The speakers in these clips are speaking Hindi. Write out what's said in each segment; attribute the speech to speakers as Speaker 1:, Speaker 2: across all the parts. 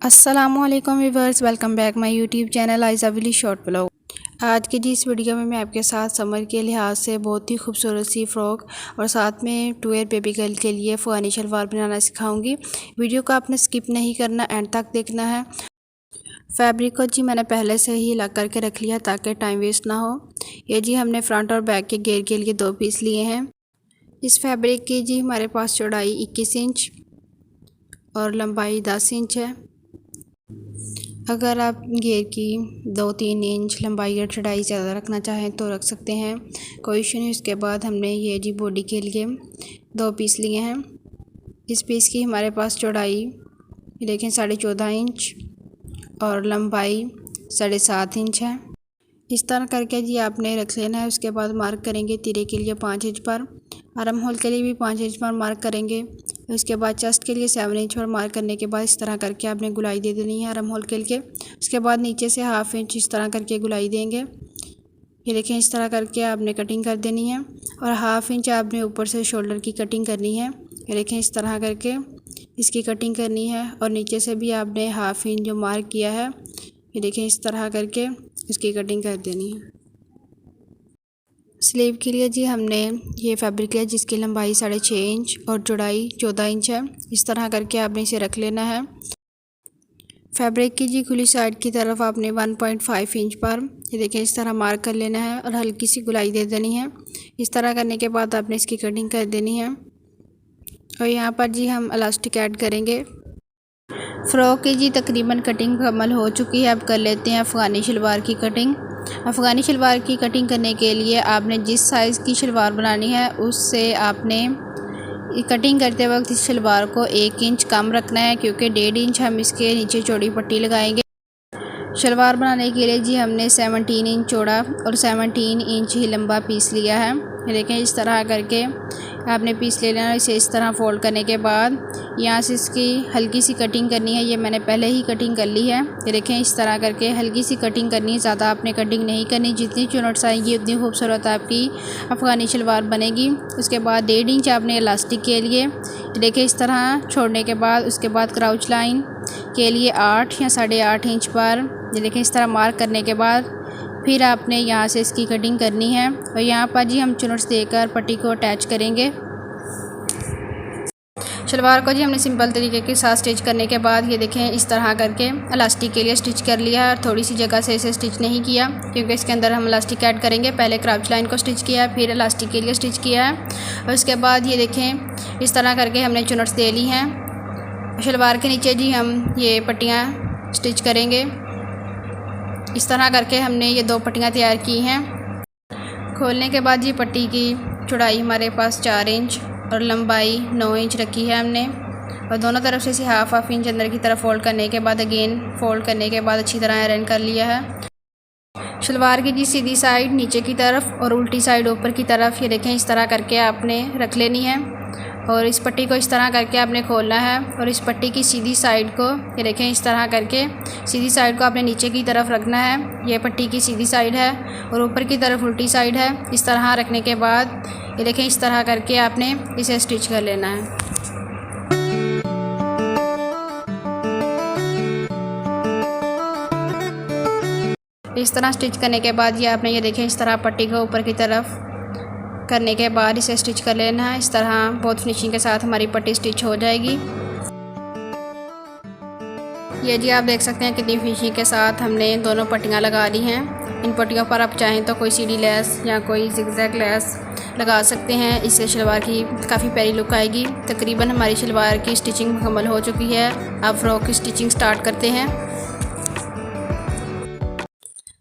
Speaker 1: अस्सलामुअलैकुम viewers, welcome back my YouTube channel Ayza विली शॉर्ट ब्लॉग। आज की जी इस वीडियो में मैं आपके साथ समर के लिहाज से बहुत ही खूबसूरत सी फ़्रॉक और साथ में 2 ईयर बेबी गर्ल के लिए अफ़गानी शलवार बनाना सिखाऊंगी। वीडियो को आपने स्किप नहीं करना, एंड तक देखना है। फैब्रिक को जी मैंने पहले से ही लग करके रख लिया ताकि टाइम वेस्ट ना हो। ये जी हमने फ्रंट और बैक के घेर के लिए 2 पीस लिए हैं। इस फैब्रिक की जी हमारे पास चौड़ाई 21 इंच और लंबाई 10 इंच है। अगर आप घेर की 2-3 इंच लंबाई या चौड़ाई ज़्यादा रखना चाहें तो रख सकते हैं, कोई इशू नहीं। उसके बाद हमने ये जी बॉडी के लिए 2 पीस लिए हैं। इस पीस की हमारे पास चौड़ाई देखें 14.5 इंच और लंबाई 7.5 इंच है। इस तरह करके जी आपने रख लेना है। उसके बाद मार्क करेंगे तिरे के लिए 5 इंच पर, आर्म होल के लिए भी 5 इंच पर मार्क करेंगे। उसके बाद चेस्ट के लिए 7 इंच पर मार्क करने के बाद इस तरह करके आपने गुलाई दे देनी है आर्म होल के लिए। उसके बाद नीचे से 1/2 इंच इस तरह करके गुलाई देंगे। ये देखें, इस तरह करके आपने कटिंग कर देनी है और 1/2 इंच आपने ऊपर से शोल्डर की कटिंग करनी है। ये देखें, इस तरह करके इसकी कटिंग करनी है और नीचे से भी आपने 1/2 इंच जो मार्क किया है, ये देखें इस तरह करके इसकी कटिंग कर देनी है। स्लीव के लिए जी हमने ये फैब्रिक है जिसकी लंबाई 6.5 इंच और चौड़ाई 14 इंच है। इस तरह करके आपने इसे रख लेना है। फैब्रिक की जी खुली साइड की तरफ आपने 1.5 इंच पर ये देखें इस तरह मार्क कर लेना है और हल्की सी गुलाई दे देनी है। इस तरह करने के बाद आपने इसकी कटिंग कर देनी है और यहाँ पर जी हम इलास्टिक ऐड करेंगे। फ़्रॉक की जी तकरीबन कटिंग मुकम्मल हो चुकी है। अब कर लेते हैं अफ़गानी शलवार की कटिंग। अफ़गानी शलवार की कटिंग करने के लिए आपने जिस साइज़ की शलवार बनानी है उससे आपने कटिंग करते वक्त इस शलवार को 1 इंच कम रखना है, क्योंकि 1.5 इंच हम इसके नीचे चौड़ी पट्टी लगाएंगे। शलवार बनाने के लिए जी हमने 17 इंच चौड़ा और 17 इंच ही लंबा पीस लिया है। देखें, इस तरह करके आपने पीस ले लेना। इसे इस तरह फोल्ड करने के बाद यहाँ से इसकी हल्की सी कटिंग करनी है। ये मैंने पहले ही कटिंग कर ली है। ये देखें, इस तरह करके हल्की सी कटिंग करनी है, ज़्यादा आपने कटिंग नहीं करनी। जितनी चुनट्स आएंगी उतनी खूबसूरत आपकी अफ़गानी शलवार बनेगी। उसके बाद 1.5 इंच आपने इलास्टिक के लिए देखें इस तरह छोड़ने के बाद उसके बाद क्राउच लाइन के लिए 8 या 8.5 इंच पर ये देखें इस तरह मार्क करने के बाद फिर आपने यहाँ से इसकी कटिंग करनी है और यहाँ पर जी हम चुनट्स देकर पट्टी को अटैच करेंगे। शलवार को जी हमने सिंपल तरीके के साथ स्टिच करने के बाद ये देखें इस तरह करके इलास्टिक के लिए स्टिच कर लिया है और थोड़ी सी जगह से इसे स्टिच नहीं किया क्योंकि इसके अंदर हम इलास्टिक ऐड करेंगे। पहले क्राउच लाइन को स्टिच किया है, फिर इलास्टिक के लिए स्टिच किया है और उसके बाद ये देखें इस तरह करके हमने चुनट्स दे ली हैं। शलवार के नीचे जी हम ये पट्टियाँ स्टिच करेंगे। इस तरह करके हमने ये 2 पट्टियाँ तैयार की हैं। खोलने के बाद जी पट्टी की चौड़ाई हमारे पास 4 इंच और लंबाई 9 इंच रखी है हमने और दोनों तरफ से इसे 1/2 इंच अंदर की तरफ फोल्ड करने के बाद अगेन फोल्ड करने के बाद अच्छी तरह आयरन कर लिया है। शलवार की जी सीधी साइड नीचे की तरफ और उल्टी साइड ऊपर की तरफ ये देखें इस तरह करके आपने रख लेनी है और इस पट्टी को इस तरह करके आपने खोलना है और इस पट्टी की सीधी साइड को ये देखें इस तरह करके सीधी साइड को आपने नीचे की तरफ रखना है। ये पट्टी की सीधी साइड है और ऊपर की तरफ उल्टी साइड है। इस तरह रखने के बाद ये देखें इस तरह करके आपने इसे स्टिच कर लेना है। इस तरह स्टिच करने के बाद ये आपने ये देखें इस तरह पट्टी को ऊपर की तरफ करने के बाद इसे स्टिच कर लेना है। इस तरह बहुत फिनिशिंग के साथ हमारी पट्टी स्टिच हो जाएगी। ये जी आप देख सकते हैं कितनी फिनिशिंग के साथ हमने दोनों पट्टियाँ लगा ली हैं। इन पट्टियों पर आप चाहें तो कोई सीढ़ी लेस या कोई जिगजैग लेस लगा सकते हैं। इससे शलवार की काफ़ी प्यारी लुक आएगी। तकरीबन हमारी शलवार की स्टिचिंग मुकम्मल हो चुकी है। अब फ्रॉक की स्टिचिंग स्टार्ट करते हैं।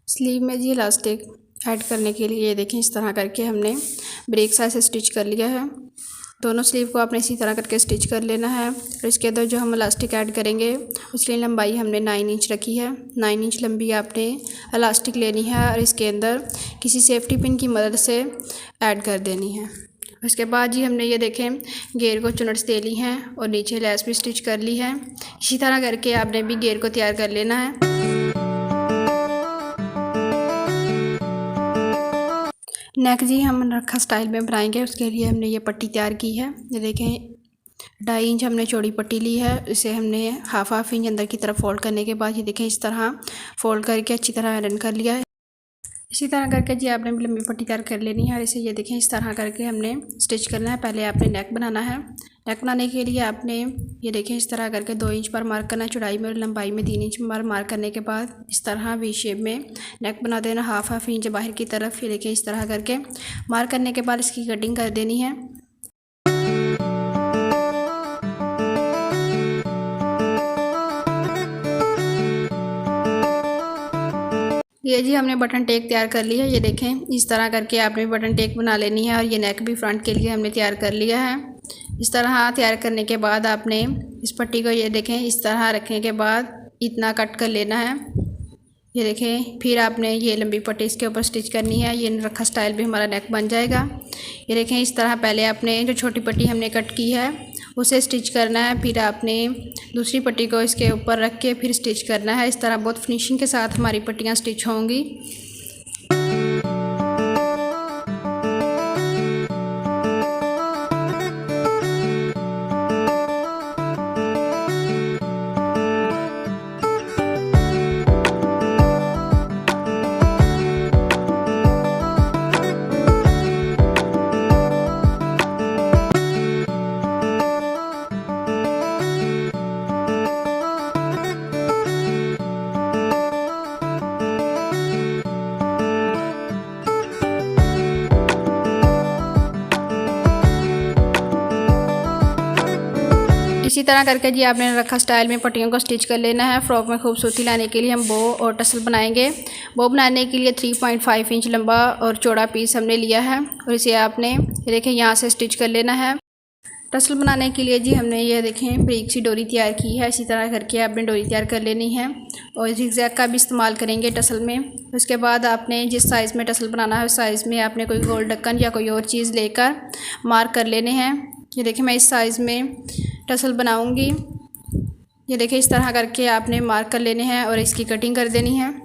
Speaker 1: स्लीव में जी इलास्टिक ऐड करने के लिए ये देखें इस तरह करके हमने ब्रेक साइज से स्टिच कर लिया है। दोनों स्लीव को आपने इसी तरह करके स्टिच कर लेना है और इसके अंदर जो हम इलास्टिक ऐड करेंगे उसकी लंबाई हमने 9 इंच रखी है। 9 इंच लंबी आपने इलास्टिक लेनी है और इसके अंदर किसी सेफ्टी पिन की मदद से ऐड कर देनी है। उसके बाद जी हमने ये देखें घेर को चुनट्स दे ली हैं और नीचे लेस भी स्टिच कर ली है। इसी तरह करके आपने भी घेर को तैयार कर लेना है। नेक जी हम रखा स्टाइल में बनाएंगे, उसके लिए हमने ये पट्टी तैयार की है। ये देखें 2.5 इंच हमने चौड़ी पट्टी ली है। इसे हमने हाफ इंच अंदर की तरफ फोल्ड करने के बाद ये देखें इस तरह फोल्ड करके अच्छी तरह आयरन कर लिया है। इसी तरह करके जी आपने लंबी पट्टी तैयार कर लेनी है और इसे ये देखें इस तरह करके हमने स्टिच करना है। पहले आपने नेक बनाना है। नेक बनाने के लिए आपने ये देखें इस तरह करके 2 इंच पर मार्क करना है चौड़ाई में और लंबाई में 3 इंच पर मार्क करने के बाद इस तरह वी शेप में नेक बना देना हाफ इंच बाहर की तरफ। ये देखें इस तरह करके मार्क करने के बाद इसकी कटिंग कर देनी है। ये जी हमने बटन टेक तैयार कर ली है। ये देखें इस तरह करके आपने बटन टेक बना लेनी है और ये नेक भी फ्रंट के लिए हमने तैयार कर लिया है। इस तरह तैयार करने के बाद आपने इस पट्टी को ये देखें इस तरह रखने के बाद इतना कट कर लेना है। ये देखें फिर आपने ये लंबी पट्टी इसके ऊपर स्टिच करनी है। ये रखा स्टाइल भी हमारा नेक बन जाएगा। ये देखें इस तरह पहले आपने जो छोटी पट्टी हमने कट की है उसे स्टिच करना है। फिर आपने दूसरी पट्टी को इसके ऊपर रख के फिर स्टिच करना है। इस तरह बहुत फिनिशिंग के साथ हमारी पट्टियाँ स्टिच होंगी। इसी तरह करके जी आपने रखा स्टाइल में पट्टियों को स्टिच कर लेना है। फ्रॉक में खूबसूरती लाने के लिए हम बो और टसल बनाएंगे। बो बनाने के लिए 3.5 इंच लंबा और चौड़ा पीस हमने लिया है और इसे आपने देखें यहाँ से स्टिच कर लेना है। टसल बनाने के लिए जी हमने ये देखें बारीक सी डोरी तैयार की है। इसी तरह करके आपने डोरी तैयार कर लेनी है और जिगजैग का भी इस्तेमाल करेंगे टसल में। उसके बाद आपने जिस साइज़ में टसल बनाना है उस साइज़ में आपने कोई गोल ढक्कन या कोई और चीज़ लेकर मार्क कर लेने हैं। ये देखें मैं इस साइज़ में टसल बनाऊंगी। ये देखें इस तरह करके आपने मार्क कर लेने हैं और इसकी कटिंग कर देनी है।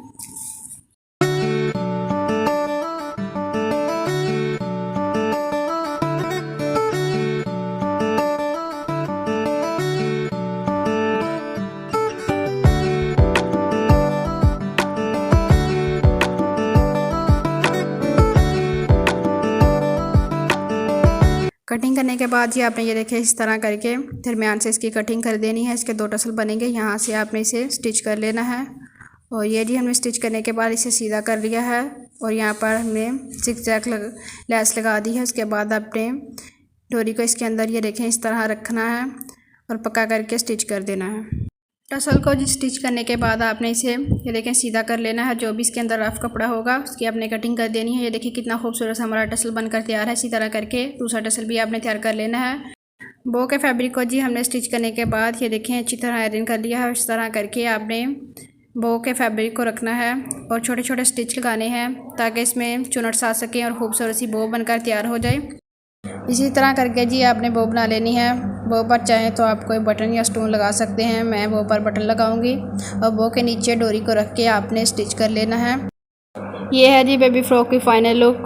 Speaker 1: कटिंग करने के बाद जी आपने ये देखें इस तरह करके दरमियान से इसकी कटिंग कर देनी है। इसके 2 टसल बनेंगे। यहाँ से आपने इसे स्टिच कर लेना है और ये जी हमने स्टिच करने के बाद इसे सीधा कर लिया है और यहाँ पर हमने जिगजैग लैस लगा दी है। उसके बाद आपने डोरी को इसके अंदर ये देखें इस तरह रखना है और पक्का करके स्टिच कर देना है। टसल को जी स्टिच करने के बाद आपने इसे ये देखें सीधा कर लेना है। जो भी इसके अंदर रफ कपड़ा होगा उसकी आपने कटिंग कर देनी है। ये देखिए कितना खूबसूरत हमारा टसल बनकर तैयार है। इसी तरह करके दूसरा टसल भी आपने तैयार कर लेना है। बो के फैब्रिक को जी हमने स्टिच करने के बाद ये देखें अच्छी तरह आयरन कर लिया है। इस तरह करके आपने बो के फैब्रिक को रखना है और छोटे छोटे स्टिच लगाने हैं ताकि इसमें चुनट्स आ सकें और खूबसूरत सी बो बनकर तैयार हो जाए। इसी तरह करके जी आपने बो बना लेनी है। बो पर चाहें तो आप कोई बटन या स्टोन लगा सकते हैं। मैं बो पर बटन लगाऊंगी और बो के नीचे डोरी को रख के आपने स्टिच कर लेना है। ये है जी बेबी फ्रॉक की फाइनल लुक।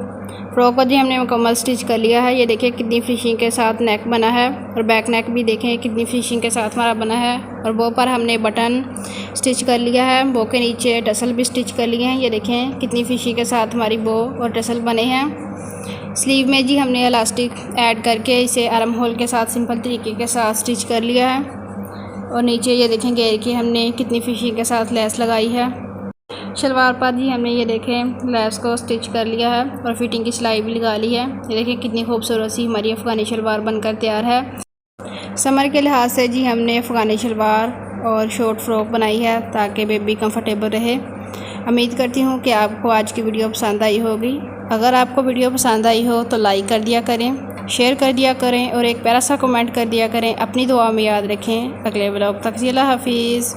Speaker 1: फ्रॉक को जी हमने मुकम्मल स्टिच कर लिया है। ये देखिए कितनी फिनिशिंग के साथ नेक बना है और बैक नेक भी देखें कितनी फिनिशिंग के साथ हमारा बना है और बो पर हमने बटन स्टिच कर लिया है। बो के नीचे टसल भी स्टिच कर लिए हैं। ये देखें कितनी फिनिशिंग के साथ हमारी बो और टसल बने हैं। स्लीव में जी हमने इलास्टिक ऐड करके इसे आर्म होल के साथ सिंपल तरीके के साथ स्टिच कर लिया है और नीचे ये देखें घेर के हमने कितनी फिनिशिंग के साथ लेस लगाई है। शलवार पर जी हमने ये देखें लेस को स्टिच कर लिया है और फिटिंग की सिलाई भी लगा ली है। ये देखें कितनी खूबसूरत सी हमारी अफ़गानी शलवार बनकर तैयार है। समर के लिहाज से जी हमने अफ़गानी शलवार और शॉर्ट फ्रॉक बनाई है ताकि बेबी कंफर्टेबल रहे। उम्मीद करती हूँ कि आपको आज की वीडियो पसंद आई होगी। अगर आपको वीडियो पसंद आई हो तो लाइक कर दिया करें, शेयर कर दिया करें और एक प्यारा सा कमेंट कर दिया करें। अपनी दुआ में याद रखें। अगले व्लॉग तक अल्लाह हाफिज़।